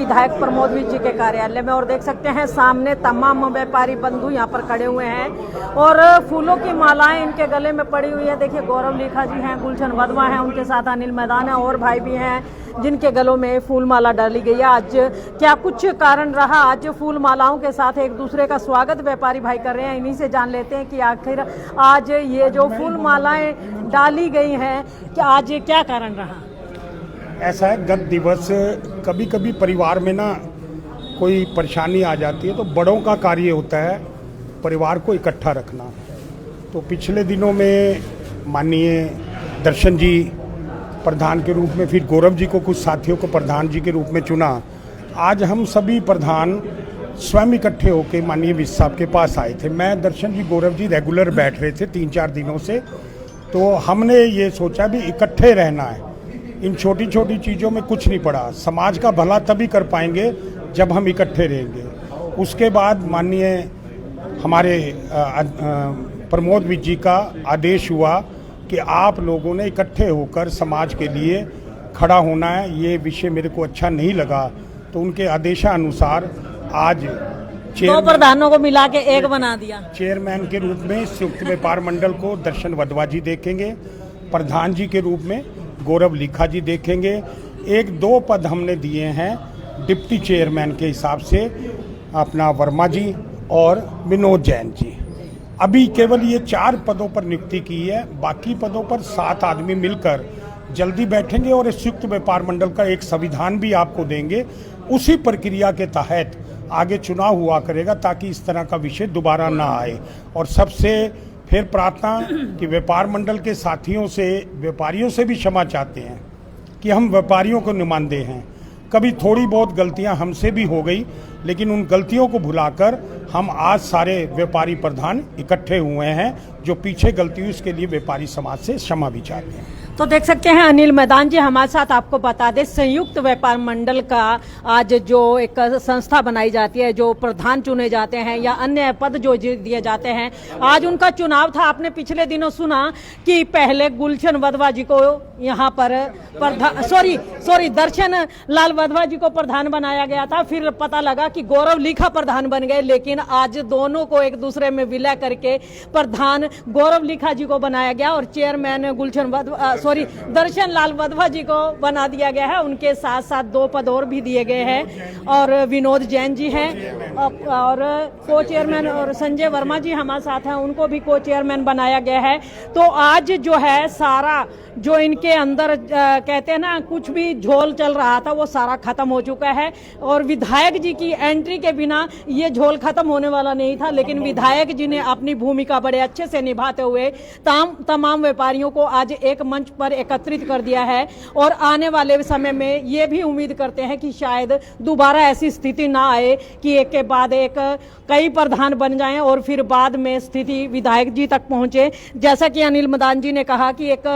विधायक प्रमोद जी के कार्यालय में और देख सकते हैं सामने तमाम व्यापारी बंधु यहाँ पर खड़े हुए हैं और फूलों की मालाएं इनके गले में पड़ी हुई है। देखिए गौरव लिखा जी हैं, गुलशन वधवा हैं, उनके साथ अनिल मैदान है और भाई भी हैं जिनके गलों में फूल माला डाली गई है। आज क्या कुछ कारण रहा, आज फूल मालाओं के साथ एक दूसरे का स्वागत व्यापारी भाई कर रहे हैं, इन्हीं से जान लेते हैं कि आखिर आज ये जो फूल मालाएं डाली गई हैं कि आज क्या कारण रहा। ऐसा है, गत दिवस कभी कभी परिवार में ना कोई परेशानी आ जाती है तो बड़ों का कार्य होता है परिवार को इकट्ठा रखना। तो पिछले दिनों में माननीय दर्शन जी प्रधान के रूप में, फिर गौरव जी को कुछ साथियों को प्रधान जी के रूप में चुना। आज हम सभी प्रधान स्वयं इकट्ठे होकर माननीय विज साहब के पास आए थे। मैं, दर्शन जी, गौरव जी रेगुलर बैठ रहे थे 3-4 दिनों से। तो हमने ये सोचा भी इकट्ठे रहना है, इन छोटी छोटी चीज़ों में कुछ नहीं पड़ा। समाज का भला तभी कर पाएंगे जब हम इकट्ठे रहेंगे। उसके बाद माननीय हमारे प्रमोद विज जी का आदेश हुआ कि आप लोगों ने इकट्ठे होकर समाज के लिए खड़ा होना है। ये विषय मेरे को अच्छा नहीं लगा, तो उनके आदेशानुसार आज दो प्रधानों को मिला के एक बना दिया। चेयरमैन के रूप में संयुक्त व्यापार मंडल को दर्शन वधवा जी देखेंगे, प्रधान जी के रूप में गौरव लिखा जी देखेंगे। 1-2 पद हमने दिए हैं डिप्टी चेयरमैन के हिसाब से, अपना वर्मा जी और विनोद जैन जी। अभी केवल ये 4 पदों पर नियुक्ति की है, बाकी पदों पर 7 आदमी मिलकर जल्दी बैठेंगे और संयुक्त व्यापार मंडल का एक संविधान भी आपको देंगे। उसी प्रक्रिया के तहत आगे चुनाव हुआ करेगा ताकि इस तरह का विषय दोबारा ना आए। और सबसे फिर प्रार्थना कि व्यापार मंडल के साथियों से, व्यापारियों से भी क्षमा चाहते हैं कि हम व्यापारियों को नुमाइंदे हैं, कभी थोड़ी बहुत गलतियां हमसे भी हो गई, लेकिन उन गलतियों को भुलाकर हम आज सारे व्यापारी प्रधान इकट्ठे हुए हैं। जो पीछे गलती हुई उसके लिए व्यापारी समाज से क्षमा भी चाहते हैं। तो देख सकते हैं अनिल मैदान जी हमारे साथ। आपको बता दें संयुक्त व्यापार मंडल का आज जो एक संस्था बनाई जाती है, जो प्रधान चुने जाते हैं या अन्य पद जो दिए जाते हैं, आज उनका चुनाव था। आपने पिछले दिनों सुना कि पहले गुलशन वधवा जी को यहाँ पर दर्शन लाल वधवा जी को प्रधान बनाया गया था। फिर पता लगा कि गौरव लिखा प्रधान बन गए, लेकिन आज दोनों को एक दूसरे में विलय करके प्रधान गौरव लिखा जी को बनाया गया और चेयरमैन दर्शन लाल वधवा जी को बना दिया गया है। उनके साथ साथ 2 पद और भी दिए गए हैं और विनोद जैन जी हैं और को चेयरमैन, और संजय वर्मा जी हमारे साथ हैं, उनको भी को चेयरमैन बनाया गया है। तो आज जो है सारा जो इनके अंदर कहते हैं ना कुछ भी झोल चल रहा था वो सारा खत्म हो चुका है। और विधायक जी की एंट्री के बिना ये झोल खत्म होने वाला नहीं था, लेकिन विधायक जी ने अपनी भूमिका बड़े अच्छे से निभाते हुए तमाम व्यापारियों को आज एक मंच पर एकत्रित कर दिया है। और आने वाले समय में ये भी उम्मीद करते हैं कि शायद दोबारा ऐसी स्थिति ना आए कि एक के बाद एक कई प्रधान बन जाएं और फिर बाद में स्थिति विधायक जी तक पहुंचे। जैसा कि अनिल मैदान जी ने कहा कि एक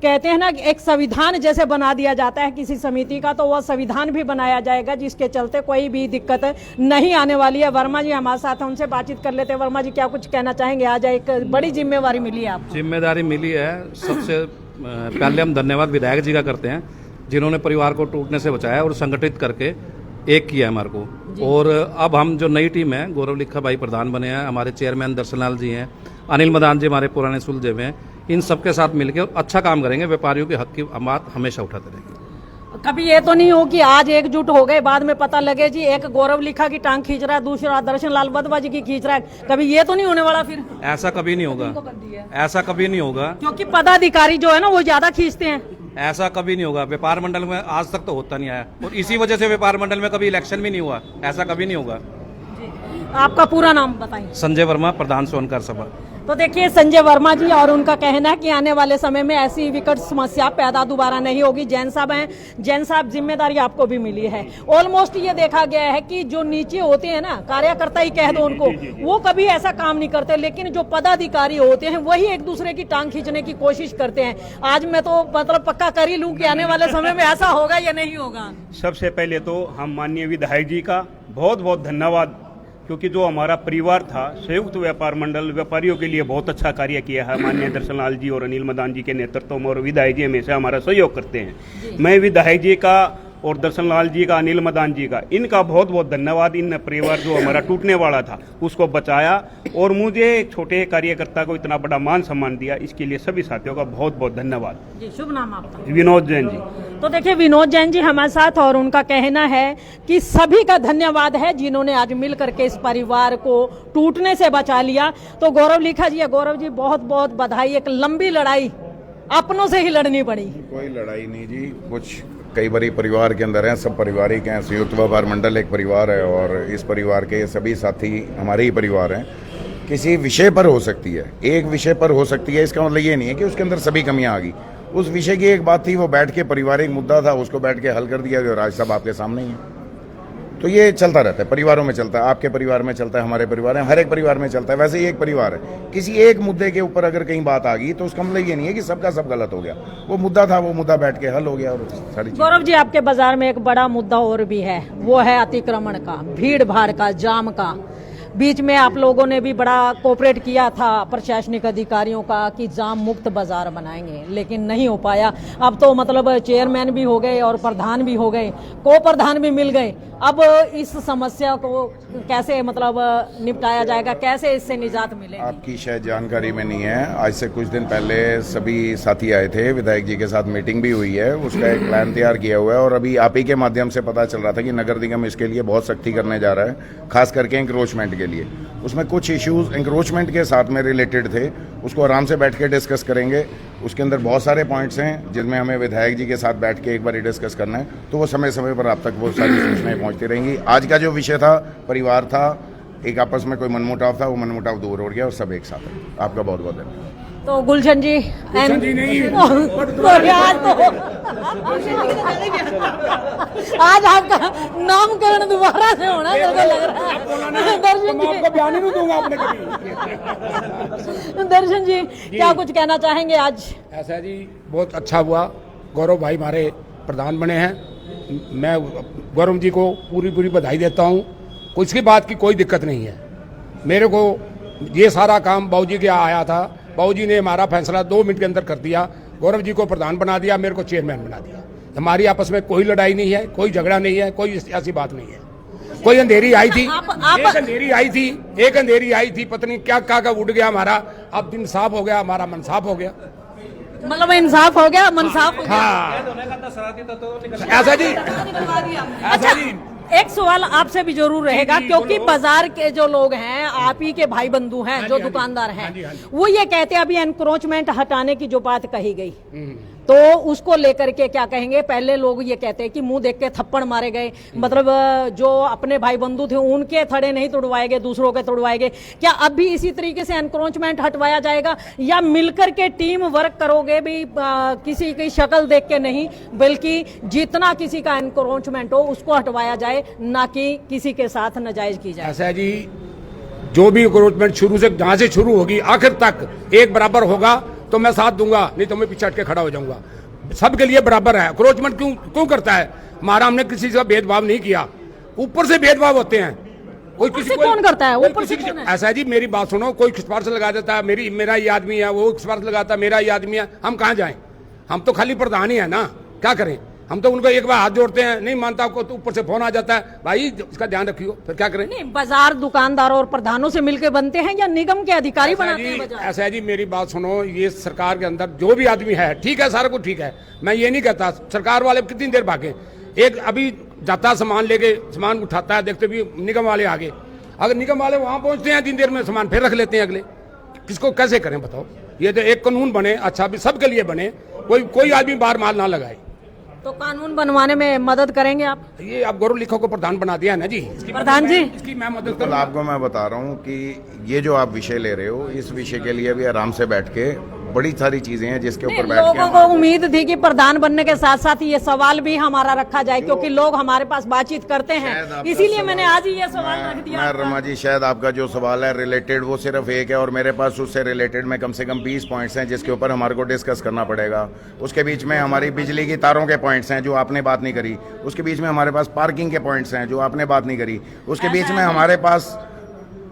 कहते हैं ना कि एक संविधान जैसे बना दिया जाता है किसी समिति का, तो वह संविधान भी बनाया जाएगा जिसके चलते कोई भी दिक्कत नहीं आने वाली है। वर्मा जी हमारे साथ हैं, उनसे बातचीत कर लेते हैं। वर्मा जी क्या कुछ कहना चाहेंगे? आज एक बड़ी जिम्मेवारी मिली है आपको। जिम्मेदारी मिली है, सबसे पहले हम धन्यवाद विधायक जी का करते हैं जिन्होंने परिवार को टूटने से बचाया और संगठित करके एक किया हमारे को। और अब हम जो नई टीम है, गौरव लिखा भाई प्रधान बने हैं, हमारे चेयरमैन दर्शनलाल जी हैं, अनिल मैदान जी हमारे पुराने सुलझे हुए हैं, इन सबके साथ मिलकर अच्छा काम करेंगे। व्यापारियों के हक की बात हमेशा उठाते रहेंगे। कभी ये तो नहीं हो कि आज एकजुट हो गए, बाद में पता लगे जी एक गौरव लिखा की टांग खींच रहा है, दूसरा दर्शन लाल वधवा जी की खींच रहा है। कभी ये तो नहीं होने वाला? फिर ऐसा कभी नहीं होगा, ऐसा कभी नहीं होगा, क्योंकि पदाधिकारी जो है ना वो ज्यादा खींचते हैं। ऐसा कभी नहीं होगा। व्यापार मंडल में आज तक तो होता नहीं आया और इसी वजह से व्यापार मंडल में कभी इलेक्शन भी नहीं हुआ। ऐसा कभी नहीं होगा। आपका पूरा नाम बताइए। संजय वर्मा, प्रधान सोनकर सभा। तो देखिए संजय वर्मा जी, और उनका कहना है कि आने वाले समय में ऐसी विकट समस्या पैदा दोबारा नहीं होगी। जैन साहब हैं, जैन साहब जिम्मेदारी आपको भी मिली है। ऑलमोस्ट ये देखा गया है कि जो नीचे होते हैं ना, कार्यकर्ता ही कह दो उनको, वो कभी ऐसा काम नहीं करते, लेकिन जो पदाधिकारी होते हैं वही एक दूसरे की टांग खींचने की कोशिश करते हैं। आज मैं तो मतलब पक्का कर ही लूं कि आने वाले समय में ऐसा होगा या नहीं होगा। सबसे पहले तो हम माननीय विधायक जी का बहुत बहुत धन्यवाद, क्योंकि जो हमारा परिवार था संयुक्त व्यापार मंडल व्यापारियों के लिए बहुत अच्छा कार्य किया है। माननीय दर्शनलाल जी और अनिल मैदान जी के नेतृत्व में, और विधायक जी हमेशा हमारा सहयोग करते हैं। मैं विधायक जी का और दर्शन लाल जी का, अनिल मदान जी का, इनका बहुत बहुत धन्यवाद। इन परिवार जो हमारा टूटने वाला था उसको बचाया और मुझे एक छोटे कार्यकर्ता को इतना बड़ा मान सम्मान दिया, इसके लिए सभी साथियों का बहुत बहुत धन्यवाद। जी, शुभ नाम आपका? विनोद जैन जी। तो देखिए, विनोद जैन जी हमारे साथ, और उनका कहना है कि सभी का धन्यवाद है जिन्होंने आज मिल करके इस परिवार को टूटने से बचा लिया। तो गौरव लिखा जी, गौरव जी बहुत बहुत बधाई। एक लंबी लड़ाई अपनों से ही लड़नी पड़ी। कोई लड़ाई नहीं जी, कुछ कई बारी परिवार के अंदर हैं, सब पारिवारिक हैं। संयुक्त व्यापार मंडल एक परिवार है और इस परिवार के सभी साथी हमारे ही परिवार हैं। किसी विषय पर हो सकती है, एक विषय पर हो सकती है, इसका मतलब ये नहीं है कि उसके अंदर सभी कमियां आ गई। उस विषय की एक बात थी, वो बैठ के पारिवारिक मुद्दा था, उसको बैठ के हल कर दिया गया। आज सब आपके सामने ही है। तो ये चलता रहता है, परिवारों में चलता है, आपके परिवार में चलता है, हमारे परिवार में, हर एक परिवार में चलता है। वैसे ही एक परिवार है, किसी एक मुद्दे के ऊपर अगर कहीं बात आ गई तो उसका मतलब ये नहीं है कि सबका सब गलत हो गया। वो मुद्दा था, वो मुद्दा बैठ के हल हो गया और सारी चीज़। गौरव जी, आपके बाजार में एक बड़ा मुद्दा और भी है, वो है अतिक्रमण का, भीड़ भाड़ का, जाम का। बीच में आप लोगों ने भी बड़ा कोऑपरेट किया था प्रशासनिक अधिकारियों का कि जाम मुक्त बाजार बनाएंगे, लेकिन नहीं हो पाया। अब तो मतलब चेयरमैन भी हो गए और प्रधान भी हो गए, को प्रधान भी मिल गए। अब इस समस्या को कैसे मतलब निपटाया जाएगा, कैसे इससे निजात मिलेगी? आपकी शायद जानकारी में नहीं है, आज से कुछ दिन पहले सभी साथी आए थे, विधायक जी के साथ मीटिंग भी हुई है, उसका एक प्लान तैयार किया हुआ है। और अभी आप ही के माध्यम से पता चल रहा था कि नगर निगम इसके लिए बहुत सख्ती करने जा रहा है, खास करके इंक्रोचमेंट के लिए। उसमें कुछ इश्यूज इंक्रोचमेंट के साथ में रिलेटेड थे, उसको आराम से बैठ के डिस्कस करेंगे। उसके अंदर बहुत सारे पॉइंट्स हैं जिनमें हमें विधायक जी के साथ बैठ के एक बार डिस्कस करना है, तो वो समय समय पर आप तक वो सारी सूचनाएं पहुंचती रहेंगी। आज का जो विषय था, परिवार था, एक आपस में कोई मनमुटाव था, वो मनमुटाव दूर हो गया और सब एक साथ है। आपका बहुत बहुत धन्यवाद। तो गुलशन जी, आज आपका नामकरण दोबारा से होना मेरे को लग रहा है। दर्शन जी, बयान ही नहीं दूंगा आपने कभी। दर्शन जी क्या कुछ कहना चाहेंगे आज? ऐसा जी, बहुत अच्छा हुआ, गौरव भाई हमारे प्रधान बने हैं। मैं गौरव जी को पूरी बधाई देता हूँ। उसकी बात की कोई दिक्कत नहीं है। मेरे को ये सारा काम बाबूजी के आया था, बाबूजी ने हमारा फैसला 2 मिनट के अंदर कर दिया, गौरव जी को प्रधान बना दिया, मेरे को चेयरमैन बना दिया। हमारी आपस में कोई लड़ाई नहीं है, कोई झगड़ा नहीं है, कोई ऐसी बात नहीं है। कोई अंधेरी आई थी, एक अंधेरी आई थी, पता नहीं क्या का उड़ गया हमारा। अब दिन साफ हो गया, हमारा मन साफ हो गया। मतलब इंसाफ हो गया, मन साफ हो गया। हाँ, ऐसा जी, अच्छा, एक सवाल आपसे भी जरूर रहेगा, क्योंकि बाजार के जो लोग हैं, आप ही के भाई बंधु हैं, जो दुकानदार हैं, वो ये कहते हैं अभी एनक्रोचमेंट हटाने की जो बात कही गई, तो उसको लेकर के क्या कहेंगे? पहले लोग ये कहते हैं कि मुंह देख के थप्पड़ मारे गए, मतलब जो अपने भाई बंधु थे उनके थड़े नहीं तोड़वाए गए, दूसरों के तोड़वाए गए। क्या अब भी इसी तरीके से एनक्रोचमेंट हटवाया जाएगा, या मिलकर के टीम वर्क करोगे भी, किसी की शक्ल देख के नहीं, बल्कि जितना किसी का एनक्रोचमेंट हो उसको हटवाया जाए, ना कि किसी के साथ नाजायज की जाए? ऐसा जी, जो भी इंक्रोचमेंट शुरू से, जहां से शुरू होगी आखिर तक एक बराबर होगा तो मैं साथ दूंगा, नहीं तो मैं पीछे हट के खड़ा हो जाऊंगा। सबके लिए बराबर है। इंक्रोचमेंट क्यों करता है? हमारा, हमने किसी से भेदभाव नहीं किया। ऊपर से भेदभाव होते हैं, कोई किसी को कौन करता है? ऊपर से कौन है? ऐसा जी, मेरी बात सुनो, कोई सिफारिश लगा देता है, मेरा ये आदमी है, वो सिफारिश लगाता है, मेरा ये आदमी है, हम कहाँ जाएं? हम तो खाली प्रधान ही है ना, क्या करें? हम तो उनको एक बार हाथ जोड़ते हैं, नहीं मानता को तो ऊपर से फोन आ जाता है, भाई इसका ध्यान रखियो, फिर क्या करें? नहीं, बाजार दुकानदारों और प्रधानों से मिलकर बनते हैं या निगम के अधिकारी बनाते हैं बाजार? ऐसा है जी, मेरी बात सुनो, ये सरकार के अंदर जो भी आदमी है, ठीक है, सारा कुछ ठीक है, मैं ये नहीं कहता सरकार वाले कितनी देर भागे। एक अभी जाता सामान लेके, सामान उठाता है, देखते भी निगम वाले आगे, अगर निगम वाले वहां पहुंचते हैं 3 देर में सामान फिर रख लेते हैं अगले। किसको कैसे करें बताओ? ये तो एक कानून बने, अच्छा भी सबके लिए बने, कोई आदमी बाहर माल ना लगाए। तो कानून बनवाने में मदद करेंगे आप? ये आप गौरव लिखो को प्रधान बना दिया है ना जी, प्रधान जी, इसकी मैं मदद बिल्कुल, आपको मैं बता रहा हूँ कि ये जो आप विषय ले रहे हो, इस विषय के लिए भी आराम से बैठ के बड़ी सारी चीजें हैं जिसके ऊपर बैठ के लोगों को उम्मीद थी कि प्रधान बनने के साथ साथ ये सवाल भी हमारा रखा जाए, क्योंकि लोग हमारे पास बातचीत करते हैं, इसीलिए मैंने आज ही ये सवाल रख दिया। मैं रमा जी, शायद आपका जो सवाल है रिलेटेड वो सिर्फ एक है, और मेरे पास उससे रिलेटेड में कम से कम 20 पॉइंट्स हैं जिसके ऊपर हमारे को डिस्कस करना पड़ेगा। उसके बीच में हमारी बिजली की तारों के पॉइंट्स हैं जो आपने बात नहीं करी, उसके बीच में हमारे पास पार्किंग के पॉइंट्स हैं जो आपने बात नहीं करी, उसके बीच में हमारे पास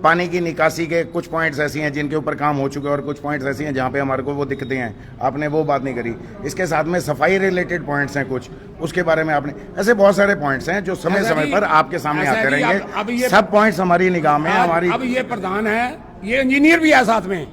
पानी की निकासी के कुछ पॉइंट्स ऐसी हैं जिनके ऊपर काम हो चुके हैं और कुछ पॉइंट्स ऐसी हैं जहाँ पे हमारे को वो दिक्कतें हैं, आपने वो बात नहीं करी। इसके साथ में सफाई रिलेटेड पॉइंट्स हैं कुछ, उसके बारे में आपने, ऐसे बहुत सारे पॉइंट्स हैं जो समय समय पर आपके सामने आते रहेंगे। सब पॉइंट्स हमारी निगाह में हमारी। अब ये प्रधान है, ये इंजीनियर भी है साथ में,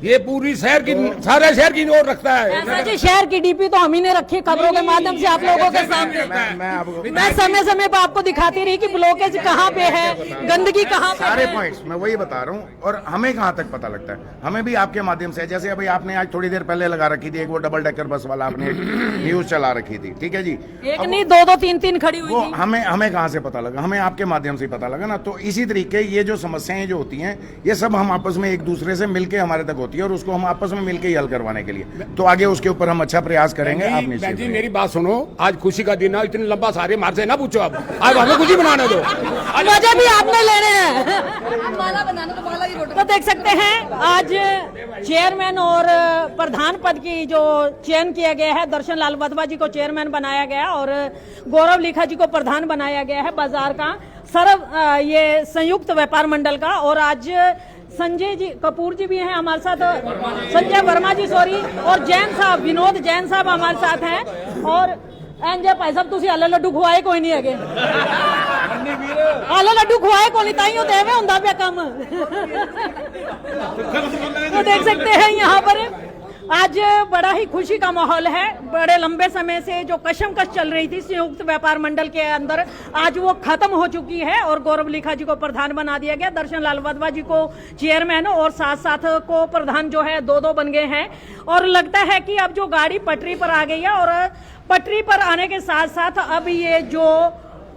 ये पूरी शहर की, सारे शहर की नोट रखता है। ऐसा जी शहर की डीपी तो हम ही ने रखी खबरों के माध्यम से आप लोगों के सामने। मैं समय समय पर आपको दिखाती रही कि ब्लॉकेज कहाँ पे है, गंदगी कहाँ पे सारे है। पॉइंट्स मैं वही बता रहा हूँ। और हमें कहाँ तक पता लगता है, हमें भी आपके माध्यम से, जैसे अभी आपने आज थोड़ी देर पहले लगा रखी थी एक वो डबल डेकर बस वाला आपने न्यूज चला रखी थी, ठीक है जी, एक नहीं दो दो तीन तीन खड़ी हुई वो थी। हमें कहाँ से पता लगा, हमें आपके माध्यम से पता लगा ना। तो इसी तरीके ये जो समस्याएं जो होती हैं, ये सब हम आपस में एक दूसरे से मिलके हमारे तक होती है और उसको हम आपस में मिलके ही हल करवाने के लिए, तो आगे उसके ऊपर हम अच्छा प्रयास करेंगे। आप निश्चित जी मेरी बात सुनो, आज खुशी का दिन है, इतनी लंबा सारे मार से ना पूछो, आप आज हमें खुशी बनाने दो। मजे भी आपने लेने हैं। माला बनाना तो माला की फोटो। तो देख सकते हैं आज चेयरमैन और प्रधान पद की जो चयन किया गया है, दर्शन लाल वधवा जी को चेयरमैन बनाया गया और गौरव लिखा जी को प्रधान बनाया गया है बाजार का ये संयुक्त व्यापार मंडल का। और आज संजय जी कपूर जी भी हैं हमारे साथ, संजय वर्मा जी सॉरी, और जैन साहब, विनोद जैन साहब हमारे साथ हैं। और एंजे भाई साहब तुसी आले लड्डू खुआए कोई नहीं है, आले लड्डू खुआए कोई नहीं, ताइयों देवे हुंदा पे कम। तो देख सकते हैं यहाँ पर आज बड़ा ही खुशी का माहौल है। बड़े लंबे समय से जो कशमकश चल रही थी संयुक्त व्यापार मंडल के अंदर, आज वो खत्म हो चुकी है और गौरव लिखा जी को प्रधान बना दिया गया, दर्शन लाल वधवा जी को चेयरमैन और साथ साथ को प्रधान जो है दो बन गए हैं। और लगता है कि अब जो गाड़ी पटरी पर आ गई है और पटरी पर आने के साथ साथ अब ये जो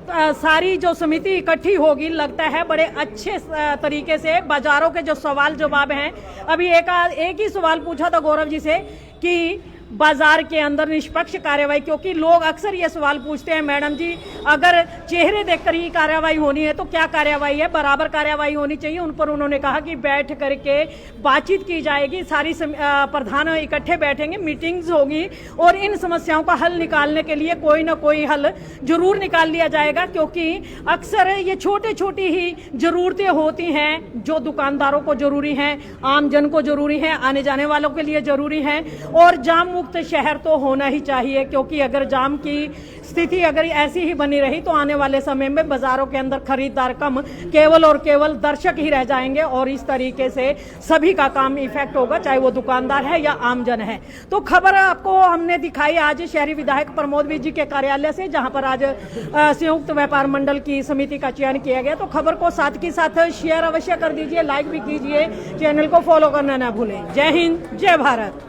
सारी जो समिति इकट्ठी होगी, लगता है बड़े अच्छे तरीके से बाजारों के जो सवाल जवाब हैं। अभी एक ही सवाल पूछा था गौरव जी से कि बाजार के अंदर निष्पक्ष कार्रवाई, क्योंकि लोग अक्सर ये सवाल पूछते हैं मैडम जी अगर चेहरे देखकर ही कार्रवाई होनी है तो क्या कार्रवाई है, बराबर कार्रवाई होनी चाहिए। उन पर उन्होंने कहा कि बैठ करके बातचीत की जाएगी, सारी प्रधान इकट्ठे बैठेंगे, मीटिंग्स होगी और इन समस्याओं का हल निकालने के लिए कोई ना कोई हल जरूर निकाल लिया जाएगा। क्योंकि अक्सर ये छोटी छोटी ही जरूरतें होती हैं जो दुकानदारों को जरूरी हैं, आम जन को जरूरी है, आने जाने वालों के लिए जरूरी है। और जाम मुक्त शहर तो होना ही चाहिए, क्योंकि अगर जाम की स्थिति अगर ऐसी ही बनी रही तो आने वाले समय में बाजारों के अंदर खरीदार कम, केवल और केवल दर्शक ही रह जाएंगे और इस तरीके से सभी का काम इफेक्ट होगा, चाहे वो दुकानदार है या आमजन है। तो खबर आपको हमने दिखाई आज शहरी विधायक प्रमोद जी के कार्यालय से, जहां पर आज संयुक्त व्यापार मंडल की समिति का चयन किया गया। तो खबर को साथ के साथ शेयर अवश्य कर दीजिए, लाइक भी कीजिए, चैनल को फॉलो करना ना भूलें। जय हिंद, जय भारत।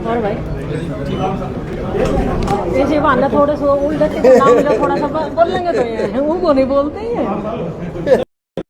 और भाई ये बांधा थोड़े से उल्टे थोड़ा सा बोल लेंगे तो ये वो नहीं बोलते ही है।